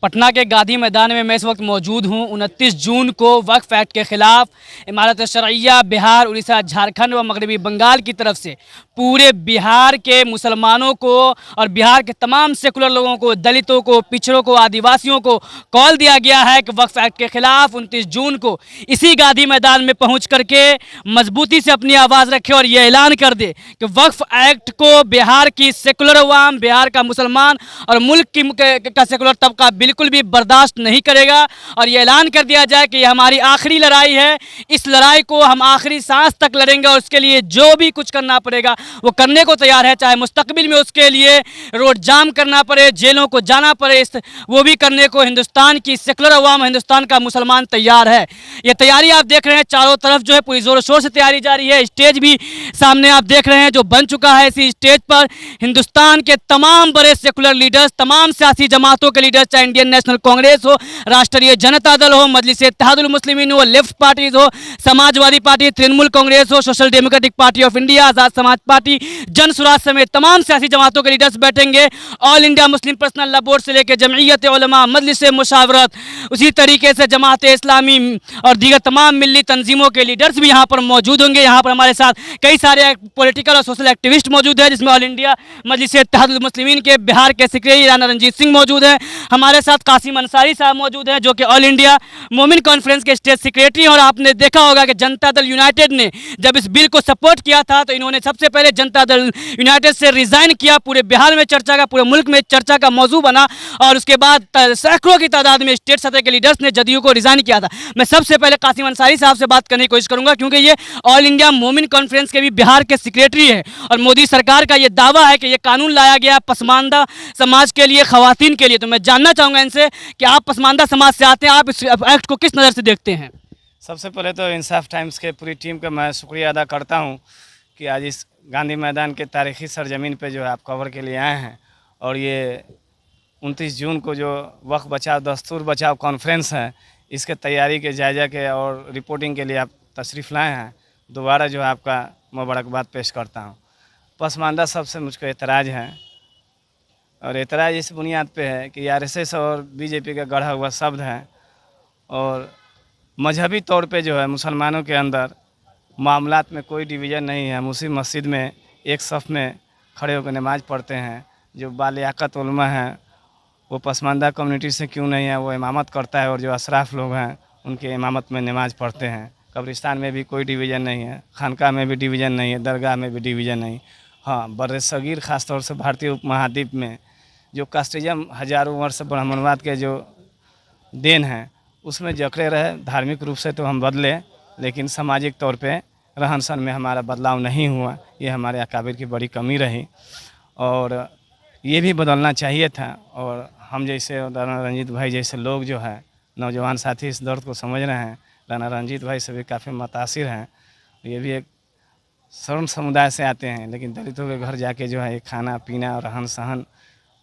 पटना के गांधी मैदान में मैं इस वक्त मौजूद हूं। 29 जून को वक्फ एक्ट के खिलाफ इमारत शरइया बिहार, उड़ीसा, झारखंड व मगरबी बंगाल की तरफ से पूरे बिहार के मुसलमानों को और बिहार के तमाम सेकुलर लोगों को, दलितों को, पिछड़ों को, आदिवासियों को कॉल दिया गया है कि वक्फ एक्ट के खिलाफ 29 जून को इसी गांधी मैदान में पहुँच करके मजबूती से अपनी आवाज़ रखे और ये ऐलान कर दे कि वक्फ एक्ट को बिहार की सेकुलर अवाम, बिहार का मुसलमान और मुल्क का सेकुलर तबका बिल्कुल भी बर्दाश्त नहीं करेगा। और ये ऐलान कर दिया जाए कि ये हमारी आखिरी लड़ाई है, इस लड़ाई को हम आखिरी सांस तक लड़ेंगे और उसके लिए जो भी कुछ करना पड़ेगा वो करने को तैयार है, चाहे मुस्तकबिल में उसके लिए रोड जाम करना पड़े, जेलों को जाना पड़े, वो भी करने को हिंदुस्तान की सेकुलर अवाम, हिंदुस्तान का मुसलमान तैयार है। ये तैयारी आप देख रहे हैं चारों तरफ जो है पूरी ज़ोर शोर से तैयारी जारी है। स्टेज भी सामने आप देख रहे हैं जो बन चुका है। इसी स्टेज पर हिंदुस्तान के तमाम बड़े सेकुलर लीडर्स, तमाम सियासी जमातों के लीडर्स, चाहे इंडियन नेशनल कांग्रेस हो, राष्ट्रीय जनता दल हो, मजलिस इत्तेहादुल मुस्लिमीन हो, लेफ्ट पार्टीज हो, समाजवादी पार्टी, तृणमूल कांग्रेस हो, Social Democratic Party of India, Azad Samaj party, जन स्वराज समेत तमाम सियासी जमातों के लीडर्स बैठेंगे। All India Muslim personal law board से लेकर जमईयत उलमा, मजलिस मुशावरत, उसी तरीके से जमात इस्लामी और दीगर तमाम मिली तंजीमों के लीडर्स भी यहाँ पर मौजूद होंगे। यहाँ पर हमारे साथ कई सारे पॉलिटिकल और सोशल एक्टिविस्ट मौजूद हैं, जिसमें ऑल इंडिया मजलिस इत्तेहादुल मुस्लिमीन के बिहार के सेक्रेटरी राना रंजीत सिंह मौजूद हैं। हमारे साथ कासिम अंसारी साहब मौजूद हैं जो कि ऑल इंडिया मोमिन कॉन्फ्रेंस के स्टेट सेक्रेटरी हैं। और आपने देखा होगा कि जनता दल यूनाइटेड ने जब इस बिल को सपोर्ट किया था तो इन्होंने सबसे पहले जनता दल यूनाइटेड से रिजाइन किया। पूरे बिहार में चर्चा का, पूरे मुल्क में चर्चा का मौजू बना और उसके बाद सैकड़ों की तादाद में स्टेट सतह के लीडर्स ने जदयू को रिजाइन किया था। मैं सबसे पहले कासिम अंसारी साहब से बात करने की कोशिश करूंगा क्योंकि ये ऑल इंडिया मोमिन कॉन्फ्रेंस के भी बिहार के सेक्रेटरी हैं और मोदी सरकार का ये दावा है कि ये कानून लाया गया पसमानदा समाज के लिए, खवातीन के लिए। तो मैं जानना चाहूँगा इनसे कि आप पसमानदा समाज से आते हैं, आप इस एक्ट को किस नज़र से देखते हैं? सबसे पहले तो इंसाफ टाइम्स के पूरी टीम का मैं शुक्रिया अदा करता हूं कि आज इस गांधी मैदान के तारीखी सरजमीन पे जो है आप कवर के लिए आए हैं। और ये 29 जून को जो वक्फ बचाओ दस्तूर बचाओ कॉन्फ्रेंस है, इसके तैयारी के जायजा के और रिपोर्टिंग के लिए आप तशरीफ़ लाए हैं। दोबारा जो है आपका मुबारकबाद पेश करता हूँ। पसमानदा सबसे मुझको एतराज़ है और एतराज़ इस बुनियाद पे है कि आरएसएस और बीजेपी का गढ़ा हुआ शब्द है और मजहबी तौर पे जो है मुसलमानों के अंदर मामलात में कोई डिवीज़न नहीं है। हम उसी मस्जिद में एक सफ़ में खड़े होकर नमाज़ पढ़ते हैं। जो बालियाकत उलमा हैं वो पसमानदा कम्युनिटी से क्यों नहीं है, वो इमामत करता है और जो अशराफ लोग हैं उनके इमामत में नमाज़ पढ़ते हैं। कब्रिस्तान में भी कोई डिवीज़न नहीं है, खानका में भी डिवीज़न नहीं है, दरगाह में भी डिवीज़न नहीं। हाँ, बर्र-ए-सगीर ख़ास तौर से भारतीय उपमहाद्वीप में जो कास्टिज़म हज़ारों वर्ष ब्राह्मणवाद के जो देन है उसमें जकड़े रहे। धार्मिक रूप से तो हम बदले, लेकिन सामाजिक तौर पे रहन सहन में हमारा बदलाव नहीं हुआ। ये हमारे अकाबिर की बड़ी कमी रही और ये भी बदलना चाहिए था। और हम जैसे राना रंजीत भाई जैसे लोग जो है, नौजवान साथी इस दर्द को समझ रहे हैं। राना रंजीत भाई से भी काफ़ी मुतासिर हैं। ये भी एक शरण समुदाय से आते हैं, लेकिन दलितों के घर जाके जो है ये खाना पीना और रहन सहन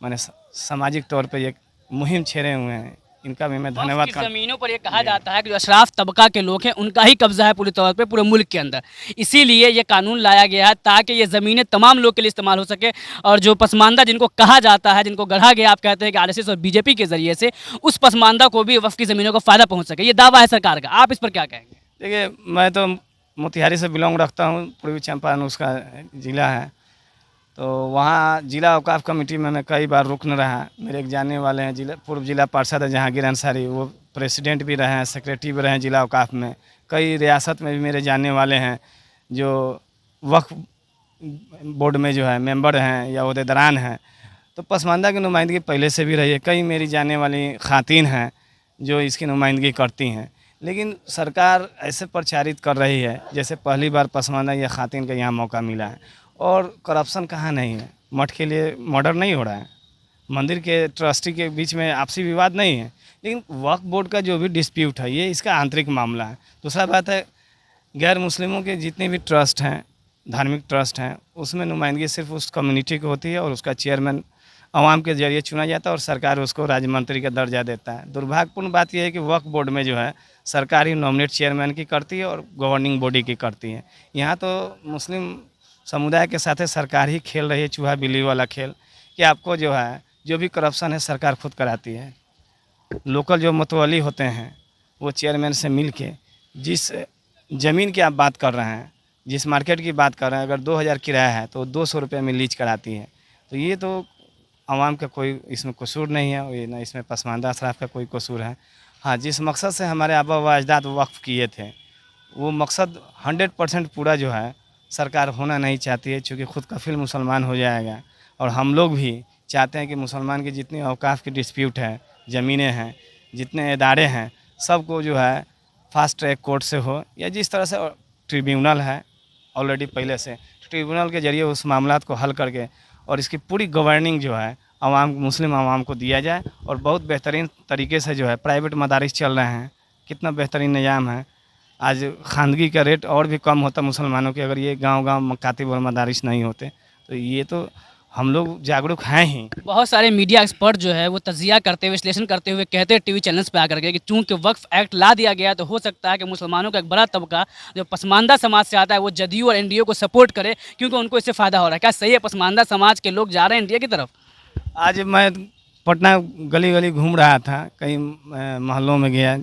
माने सामाजिक तौर पे एक मुहिम छेड़े हुए हैं। इनका भी मैं धन्यवाद करता हूं। ज़मीनों पर ये कहा जाता है कि जो अशराफ तबका के लोग हैं उनका ही कब्जा है पूरे तौर पे पूरे मुल्क के अंदर। इसीलिए ये कानून लाया गया है ताकि ये ज़मीनें तमाम लोग के लिए इस्तेमाल हो सके। और जो पसमानदा जिनको कहा जाता है, जिनको गढ़ा गया, आप कहते हैं कि आरएसएस और बीजेपी के ज़रिए से, उस पसमानदा को भी वक्फ की ज़मीनों को फ़ायदा पहुँच सके, ये दावा है सरकार का। आप इस पर क्या कहेंगे? देखिए, मैं तो मोतिहारी से बिलोंग रखता हूँ, पूर्वी चंपारण उसका ज़िला है। तो वहाँ जिला औकाफ कमेटी में मैं कई बार रुकन रहा। मेरे एक जानने वाले हैं, पूर्व जिला पार्षद जहांगीर अंसारी, वो प्रेसिडेंट भी रहे हैं, सेक्रेटरी भी रहे हैं जिला औकाफ में। कई रियासत में भी मेरे जानने वाले हैं जो वक्फ बोर्ड में जो है मेंबर हैं या ओहदेदारान हैं। तो पसमानदा की नुमाइंदगी पहले से भी रही है। कई मेरी जानने वाली खातिन हैं जो इसकी नुमाइंदगी करती हैं, लेकिन सरकार ऐसे प्रचारित कर रही है जैसे पहली बार पसमानदा या खातिन का यहाँ मौका मिला है। और करप्शन कहाँ नहीं है, मठ के लिए मर्डर नहीं हो रहा है, मंदिर के ट्रस्टी के बीच में आपसी विवाद नहीं है। लेकिन वक्फ बोर्ड का जो भी डिस्प्यूट है ये इसका आंतरिक मामला है। दूसरा बात है, गैर मुस्लिमों के जितने भी ट्रस्ट हैं, धार्मिक ट्रस्ट हैं, उसमें नुमाइंदगी सिर्फ उस कम्युनिटी की होती है और उसका चेयरमैन आवाम के जरिए चुना जाता है और सरकार उसको राज्य मंत्री का दर्जा देता है। दुर्भाग्यपूर्ण बात यह है कि वक्फ बोर्ड में जो है सरकार ही नॉमिनेट चेयरमैन की करती है और गवर्निंग बॉडी की करती है। यहाँ तो मुस्लिम समुदाय के साथ सरकार ही खेल रही है चूहा बिल्ली वाला खेल कि आपको जो है जो भी करप्शन है सरकार खुद कराती है। लोकल जो मतवाली होते हैं वो चेयरमैन से मिल के जिस ज़मीन की आप बात कर रहे हैं, जिस मार्केट की बात कर रहे हैं, अगर 2000 किराया है तो 200 रुपये में लीज कराती है। तो ये तो आवाम का कोई इसमें कसूर नहीं है, ये ना इसमें पसमानदा अशराफ का कोई कसूर है। हाँ, जिस मकसद से हमारे आबा व अजदाद वक्फ़ किए थे वो मकसद 100% पूरा जो है सरकार होना नहीं चाहती है, चूँकि खुद कफिल मुसलमान हो जाएगा। और हम लोग भी चाहते हैं कि मुसलमान की जितनी औकाफ की डिस्प्यूट है, ज़मीनें हैं, जितने इदारे हैं, सबको जो है फास्ट ट्रैक कोर्ट से हो या जिस तरह से ट्रिब्यूनल है ऑलरेडी पहले से, ट्रिब्यूनल के ज़रिए उस मामलात को हल करके और इसकी पूरी गवर्निंग जो है आवाम मुस्लिम आवाम को दिया जाए। और बहुत बेहतरीन तरीके से जो है प्राइवेट मदारिस चल रहे हैं, कितना बेहतरीन निज़ाम है। आज खानगी का रेट और भी कम होता मुसलमानों के अगर ये गांव-गांव मकातिब और मदारिस नहीं होते। तो ये तो हम लोग जागरूक हैं ही। बहुत सारे मीडिया एक्सपर्ट जो है वो तजिया करते हुए, विश्लेषण करते हुए कहते हैं टीवी चैनल्स पे आकर के कि चूंकि वक्फ एक्ट ला दिया गया तो हो सकता है कि मुसलमानों का एक बड़ा तबका जो पसमानदा समाज से आता है वो जदयू और एनडीए को सपोर्ट करे, क्योंकि उनको इससे फ़ायदा हो रहा है। क्या सही है, पसमानदा समाज के लोग जा रहे हैं एनडीए की तरफ? आज मैं पटना गली-गली घूम रहा था, कई मोहल्लों में गया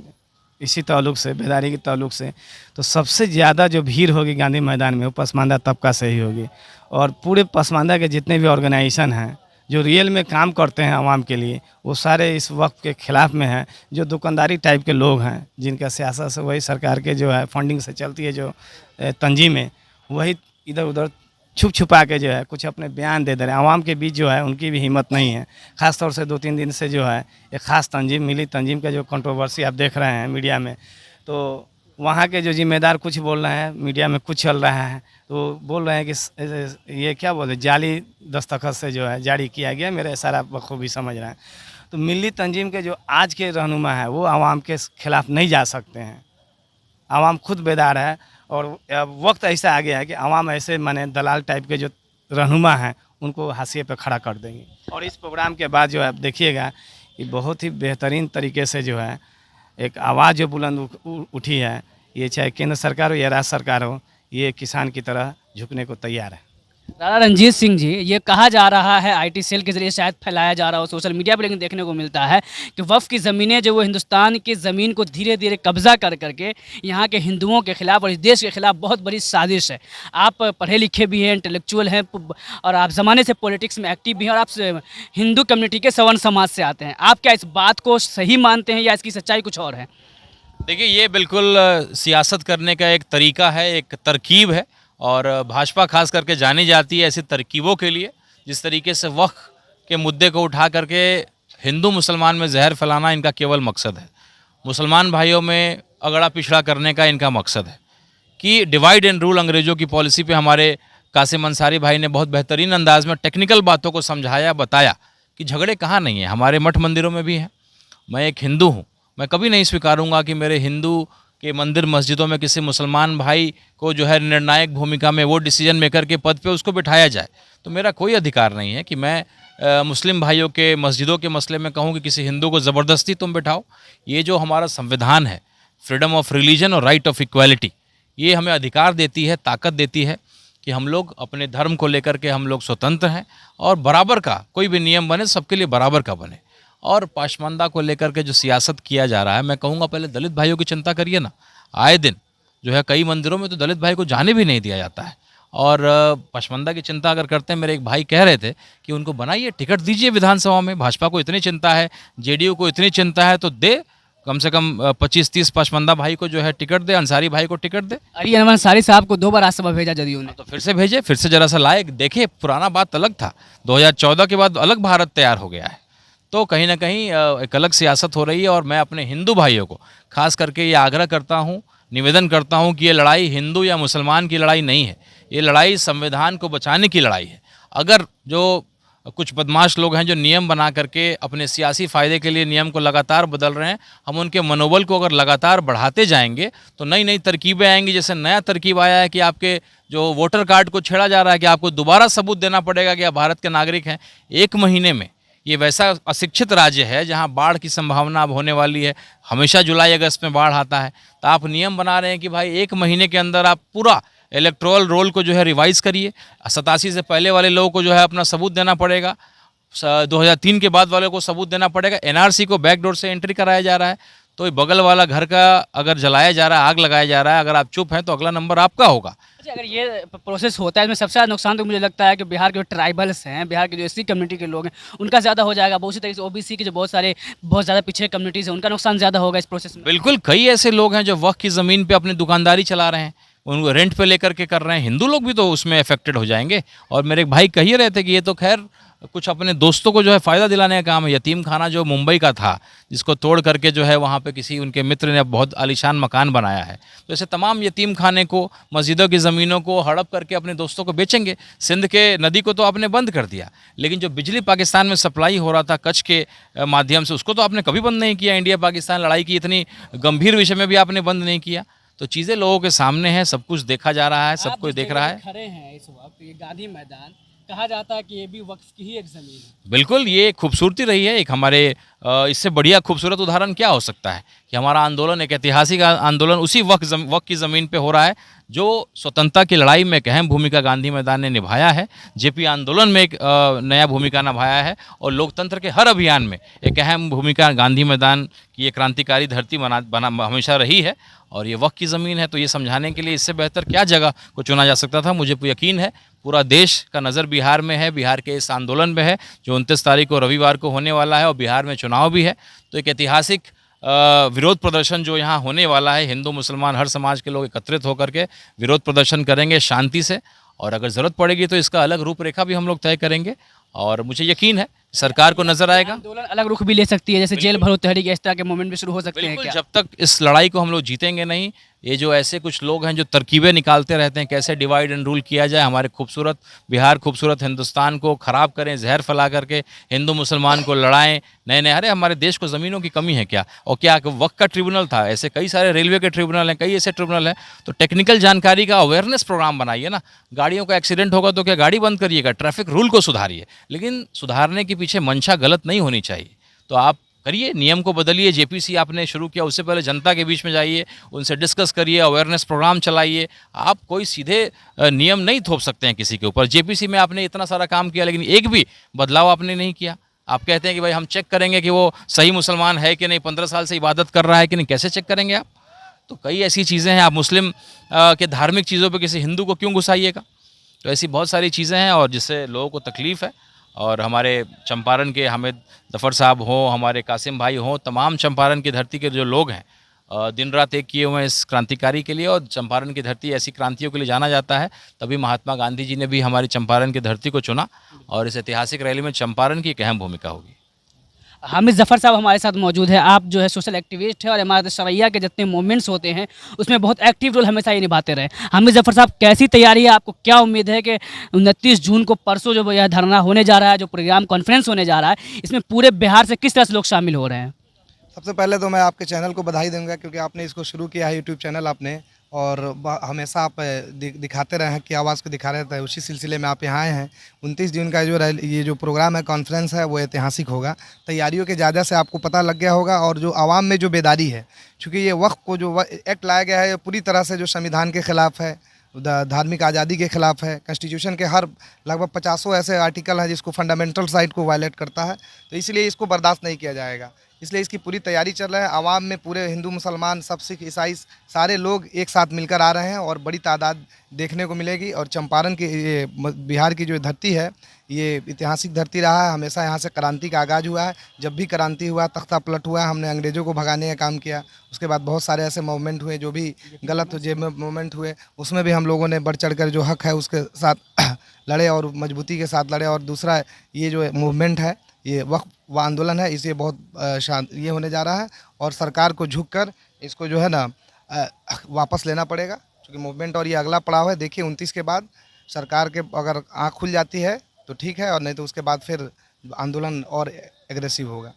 इसी ताल्लुक़ से, बेदारी के ताल्लुक़ से, तो सबसे ज़्यादा जो भीड़ होगी गांधी मैदान में वो पसमानदा तबका से ही होगी। और पूरे पसमानदा के जितने भी ऑर्गेनाइजेशन हैं जो रियल में काम करते हैं आवाम के लिए, वो सारे इस वक्त के ख़िलाफ़ में हैं। जो दुकानदारी टाइप के लोग हैं, जिनका सियासत से वही सरकार के जो है फंडिंग से चलती है जो तंजीमें, वही इधर उधर छुप छुपा के जो है कुछ अपने बयान दे रहे हैं। आवाम के बीच जो है उनकी भी हिम्मत नहीं है। ख़ास तौर से 2-3 दिन से जो है एक ख़ास तंजीम मिली, तंजीम का जो कंट्रोवर्सी आप देख रहे हैं मीडिया में, तो वहाँ के जो जिम्मेदार कुछ बोल रहे हैं, मीडिया में कुछ चल रहा है, तो बोल रहे हैं कि ये क्या बोले जाली दस्तखत से जो है जारी किया गया। मेरा इशारा बखूबी समझ रहे हैं। तो मिली तंजीम के जो आज के रहनुमा है वो आवाम के ख़िलाफ़ नहीं जा सकते हैं। आवाम खुद बेदार है और वक्त ऐसा आ गया है कि आवाम ऐसे माने दलाल टाइप के जो रहनुमा हैं उनको हाशिए पे खड़ा कर देंगे। और इस प्रोग्राम के बाद जो है आप देखिएगा कि बहुत ही बेहतरीन तरीके से जो है एक आवाज़ जो बुलंद उठी है, ये चाहे केंद्र सरकार हो या राज्य सरकार हो, ये किसान की तरह झुकने को तैयार है। राणा रणजीत सिंह जी, ये कहा जा रहा है आईटी सेल के ज़रिए शायद फैलाया जा रहा हो सोशल मीडिया पर, लेकिन देखने को मिलता है कि वफ़ की ज़मीनें जो वो हिंदुस्तान की ज़मीन को धीरे धीरे कब्ज़ा कर करके यहाँ के हिंदुओं के ख़िलाफ़ और इस देश के ख़िलाफ़ बहुत बड़ी साजिश है। आप पढ़े लिखे भी हैं, इंटेलेक्चुअल हैं और आप ज़माने से पॉलिटिक्स में एक्टिव भी हैं और आप हिंदू कम्युनिटी के सवर्ण समाज से आते हैं। आप क्या इस बात को सही मानते हैं या इसकी सच्चाई कुछ और है? देखिए, ये बिल्कुल सियासत करने का एक तरीका है, एक तरकीब है और भाजपा खास करके जानी जाती है ऐसी तरकीबों के लिए। जिस तरीके से वक्फ के मुद्दे को उठा करके हिंदू मुसलमान में जहर फैलाना इनका केवल मकसद है। मुसलमान भाइयों में अगड़ा पिछड़ा करने का इनका मकसद है कि डिवाइड एंड रूल अंग्रेज़ों की पॉलिसी पे हमारे कासिम अंसारी भाई ने बहुत बेहतरीन अंदाज में टेक्निकल बातों को समझाया, बताया कि झगड़े कहाँ नहीं हैं, हमारे मठ मंदिरों में भी हैं। मैं एक हिंदू हूँ, मैं कभी नहीं स्वीकारूंगा कि मेरे हिंदू के मंदिर मस्जिदों में किसी मुसलमान भाई को जो है निर्णायक भूमिका में वो डिसीजन मेकर के पद पे उसको बिठाया जाए। तो मेरा कोई अधिकार नहीं है कि मैं मुस्लिम भाइयों के मस्जिदों के मसले में कहूँ कि किसी हिंदू को ज़बरदस्ती तुम बिठाओ। ये जो हमारा संविधान है, फ्रीडम ऑफ रिलीजन और राइट ऑफ इक्वालिटी, ये हमें अधिकार देती है, ताकत देती है कि हम लोग अपने धर्म को लेकर के हम लोग स्वतंत्र हैं और बराबर का कोई भी नियम बने सबके लिए बराबर का बने। और पाशमानदा को लेकर के जो सियासत किया जा रहा है, मैं कहूँगा पहले दलित भाइयों की चिंता करिए ना। आए दिन जो है कई मंदिरों में तो दलित भाई को जाने भी नहीं दिया जाता है। और पाशमानदा की चिंता अगर करते हैं, मेरे एक भाई कह रहे थे कि उनको बनाइए, टिकट दीजिए विधानसभा में। भाजपा को इतनी चिंता है, जेडीयू को इतनी चिंता है, तो दे कम से कम 25-30 पाशमानदा भाई को जो है टिकट दे, अंसारी भाई को टिकट दे। अली अंसारी साहब को 2 बार राज्यसभा भेजा जदयू ने, तो फिर से भेजे, फिर से जरा सा लाए। देखिए, पुराना बात अलग था, 2014 के बाद अलग भारत तैयार हो गया है। तो कहीं ना कहीं एक अलग सियासत हो रही है। और मैं अपने हिंदू भाइयों को खास करके ये आग्रह करता हूँ, निवेदन करता हूँ कि ये लड़ाई हिंदू या मुसलमान की लड़ाई नहीं है, ये लड़ाई संविधान को बचाने की लड़ाई है। अगर जो कुछ बदमाश लोग हैं जो नियम बना करके अपने सियासी फ़ायदे के लिए नियम को लगातार बदल रहे हैं, हम उनके मनोबल को अगर लगातार बढ़ाते जाएंगे तो नई नई तरकीबें आएंगी। जैसे नया तरकीब आया है कि आपके जो वोटर कार्ड को छेड़ा जा रहा है कि आपको दोबारा सबूत देना पड़ेगा कि आप भारत के नागरिक हैं 1 महीने में। ये वैसा अशिक्षित राज्य है जहां बाढ़ की संभावना अब होने वाली है, हमेशा जुलाई अगस्त में बाढ़ आता है, तो आप नियम बना रहे हैं कि भाई 1 महीने के अंदर आप पूरा इलेक्टोरल रोल को जो है रिवाइज़ करिए। 87 से पहले वाले लोगों को जो है अपना सबूत देना पड़ेगा। 2003 के बाद वाले को सबूत देना पड़ेगा। एनआरसी को बैकडोर से एंट्री कराया जा रहा है, तो ये बगल वाला घर का अगर जलाया जा रहा है, आग लगाया जा रहा है, अगर आप चुप हैं तो अगला नंबर आपका होगा। अच्छा, अगर ये प्रोसेस होता है इसमें सबसे ज़्यादा नुकसान तो मुझे लगता है कि बिहार के जो ट्राइबल्स हैं, बिहार के जो एससी कम्युनिटी के लोग हैं, उनका ज़्यादा हो जाएगा। बहुत उसी तरीके से ओबीसी के जो बहुत ज़्यादा पिछड़े कम्युनिटीज़ हैं, उनका नुकसान ज़्यादा होगा इस प्रोसेस में। बिल्कुल, कई ऐसे लोग हैं जो वक्त की ज़मीन पे अपनी दुकानदारी चला रहे हैं, उनको रेंट पे लेकर के कर रहे हैं। हिंदू लोग भी तो उसमें अफेक्टेड हो जाएंगे। और मेरे एक भाई कह ही रहे थे कि ये तो खैर कुछ अपने दोस्तों को जो है फ़ायदा दिलाने का काम है। यतीम खाना जो मुंबई का था, जिसको तोड़ करके जो है वहाँ पे किसी उनके मित्र ने बहुत आलीशान मकान बनाया है। तो ऐसे तमाम यतीम खाने को, मस्जिदों की ज़मीनों को हड़प करके अपने दोस्तों को बेचेंगे। सिंध के नदी को तो आपने बंद कर दिया, लेकिन जो बिजली पाकिस्तान में सप्लाई हो रहा था कच्छ के माध्यम से, उसको तो आपने कभी बंद नहीं किया। इंडिया पाकिस्तान लड़ाई की इतनी गंभीर विषय में भी आपने बंद नहीं किया। तो चीज़ें लोगों के सामने हैं, सब कुछ देखा जा रहा है, सब आप कुछ जिस देख जगह रहा पे है। खड़े हैं इस वक्त, ये गांधी मैदान कहा जाता है कि ये भी वक्फ की ही एक ज़मीन है। बिल्कुल, ये खूबसूरती रही है एक हमारे इससे बढ़िया खूबसूरत उदाहरण क्या हो सकता है कि हमारा आंदोलन, एक ऐतिहासिक आंदोलन उसी वक्त की ज़मीन पे हो रहा है, जो स्वतंत्रता की लड़ाई में एक अहम भूमिका गांधी मैदान ने निभाया है, जेपी आंदोलन में एक नया भूमिका निभाया है, और लोकतंत्र के हर अभियान में एक अहम भूमिका गांधी मैदान की ये क्रांतिकारी धरती बना हमेशा रही है। और ये वक्त की ज़मीन है, तो ये समझाने के लिए इससे बेहतर क्या जगह को चुना जा सकता था। मुझे यकीन है पूरा देश का नज़र बिहार में है, बिहार के इस आंदोलन में है जो 29 तारीख को रविवार को होने वाला है, और बिहार में चुनाव भी है। तो एक ऐतिहासिक विरोध प्रदर्शन जो यहाँ होने वाला है, हिंदू मुसलमान हर समाज के लोग एकत्रित होकर के विरोध प्रदर्शन करेंगे शांति से, और अगर ज़रूरत पड़ेगी तो इसका अलग रूपरेखा भी हम लोग तय करेंगे। और मुझे यकीन है सरकार को नजर आएगा। आंदोलन अलग रुख भी ले सकती है, जैसे जेल भरो तहरीक, इस तरह के मूवमेंट भी शुरू हो सकते हैं बिल्कुल, क्या? जब तक इस लड़ाई को हम लोग जीतेंगे नहीं, ये जो ऐसे कुछ लोग हैं जो तरकीबें निकालते रहते हैं कैसे डिवाइड एंड रूल किया जाए, हमारे खूबसूरत बिहार, खूबसूरत हिंदुस्तान को ख़राब करें, जहर फैला करके हिंदू मुसलमान को लड़ाएं, नए नए। अरे हमारे देश को ज़मीनों की कमी है क्या? और क्या वक्त का ट्रिब्यूनल था, ऐसे कई सारे रेलवे के ट्रिब्यूनल हैं, कई ऐसे ट्रिब्यूनल हैं। तो टेक्निकल जानकारी का अवेयरनेस प्रोग्राम बनाइए ना। गाड़ियों का एक्सीडेंट होगा तो क्या गाड़ी बंद करिएगा, ट्रैफिक रूल को सुधारिए, लेकिन सुधारने के पीछे मंशा गलत नहीं होनी चाहिए। तो आप करिए, नियम को बदलिए। जेपीसी आपने शुरू किया, उससे पहले जनता के बीच में जाइए, उनसे डिस्कस करिए, अवेयरनेस प्रोग्राम चलाइए। आप कोई सीधे नियम नहीं थोप सकते हैं किसी के ऊपर। जेपीसी में आपने इतना सारा काम किया, लेकिन एक भी बदलाव आपने नहीं किया। आप कहते हैं कि भाई हम चेक करेंगे कि वो सही मुसलमान है कि नहीं, 15 साल से इबादत कर रहा है कि नहीं, कैसे चेक करेंगे आप? तो कई ऐसी चीज़ें हैं। आप मुस्लिम के धार्मिक चीज़ों पर किसी हिंदू को क्यों घुसाइएगा? तो ऐसी बहुत सारी चीज़ें हैं और जिससे लोगों को तकलीफ़ है। और हमारे चंपारण के हामिद ज़फ़र साहब हों, हमारे कासिम भाई हों, तमाम चंपारण की धरती के जो लोग हैं, दिन रात एक किए हुए हैं इस क्रांतिकारी के लिए। और चंपारण की धरती ऐसी क्रांतियों के लिए जाना जाता है, तभी महात्मा गांधी जी ने भी हमारी चंपारण की धरती को चुना, और इस ऐतिहासिक रैली में चंपारण की एक अहम भूमिका होगी। हामिद ज़फ़र साहब हमारे साथ मौजूद है। आप जो है सोशल एक्टिविस्ट हैं और इमारत शरैया के जितने मूवमेंट्स होते हैं उसमें बहुत एक्टिव रोल हमेशा ये निभाते रहे। हामिद ज़फ़र साहब, कैसी तैयारी है, आपको क्या उम्मीद है कि 29 जून को परसों जो यह धरना होने जा रहा है, जो प्रोग्राम कॉन्फ्रेंस होने जा रहा है, इसमें पूरे बिहार से किस तरह से लोग शामिल हो रहे हैं? सबसे पहले तो मैं आपके चैनल को बधाई दूंगा क्योंकि आपने इसको शुरू किया है, यूट्यूब चैनल आपने, और हमेशा आप दिखाते रहे हैं कि आवाज़ को दिखा रहे थे। उसी सिलसिले में आप यहाँ आए हैं। 29 जून का ये जो प्रोग्राम है, कॉन्फ्रेंस है, वो ऐतिहासिक होगा। तैयारियों के ज़्यादा से आपको पता लग गया होगा, और जो आवाम में जो बेदारी है, चूँकि ये वक्त को जो एक्ट लाया गया है, ये पूरी तरह से जो संविधान के ख़िलाफ़ है, धार्मिक आज़ादी के ख़िलाफ़ है, कॉन्स्टिट्यूशन के हर लगभग 50 ऐसे आर्टिकल हैं जिसको फंडामेंटल राइट को वायलेट करता है। तो इसलिए इसको बर्दाश्त नहीं किया जाएगा। इसलिए इसकी पूरी तैयारी चल रहा है। आवाम में पूरे हिंदू मुसलमान सब सिख ईसाई सारे लोग एक साथ मिलकर आ रहे हैं और बड़ी तादाद देखने को मिलेगी। और चंपारण की ये बिहार की जो धरती है, ये ऐतिहासिक धरती रहा है। हमेशा यहाँ से क्रांति का आगाज़ हुआ है। जब भी क्रांति हुआ, तख्ता पलट हुआ, हमने अंग्रेज़ों को भगाने का काम किया। उसके बाद बहुत सारे ऐसे मूवमेंट हुए जो भी गलत मूवमेंट हुए, उसमें भी हम लोगों ने बढ़ चढ़ कर जो हक है उसके साथ लड़े और मजबूती के साथ लड़े। और दूसरा ये जो मूवमेंट है, ये वक्त व आंदोलन है, इसे बहुत शांत ये होने जा रहा है। और सरकार को झुककर इसको जो है ना वापस लेना पड़ेगा, क्योंकि मूवमेंट और ये अगला पड़ाव है। देखिए 29 के बाद सरकार के अगर आँख खुल जाती है तो ठीक है, और नहीं तो उसके बाद फिर आंदोलन और एग्रेसिव होगा।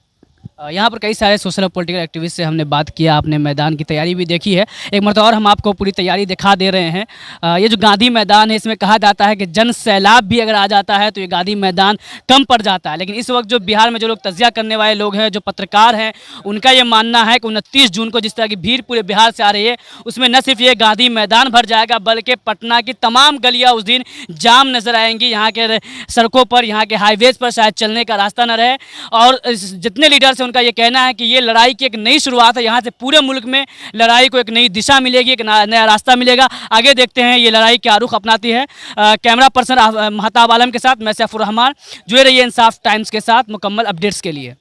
यहाँ पर कई सारे सोशल और पॉलिटिकल एक्टिविस्ट से हमने बात किया, आपने मैदान की तैयारी भी देखी है। एक मरतबा और हम आपको पूरी तैयारी दिखा दे रहे हैं। ये जो गांधी मैदान है, इसमें कहा जाता है कि जन सैलाब भी अगर आ जाता है तो ये गांधी मैदान कम पड़ जाता है। लेकिन इस वक्त जो बिहार में जो लोग तजिया करने वाले लोग हैं, जो पत्रकार हैं, उनका ये मानना है कि 29 जून को जिस तरह की भीड़ पूरे बिहार से आ रही है, उसमें न सिर्फ ये गांधी मैदान भर जाएगा बल्कि पटना की तमाम गलियाँ उस दिन जाम नजर आएंगी। यहाँ के सड़कों पर, यहाँ के हाईवेज पर शायद चलने का रास्ता न रहे। और जितने लीडर्स हैं उनका ये कहना है कि ये लड़ाई की एक नई शुरुआत है। यहाँ से पूरे मुल्क में लड़ाई को एक नई दिशा मिलेगी, एक नया रास्ता मिलेगा। आगे देखते हैं ये लड़ाई क्या रुख अपनाती है। कैमरा पर्सन महताब आलम के साथ मैं सैफुर रहमान, जुड़े रहिए इंसाफ टाइम्स के साथ मुकम्मल अपडेट्स के लिए।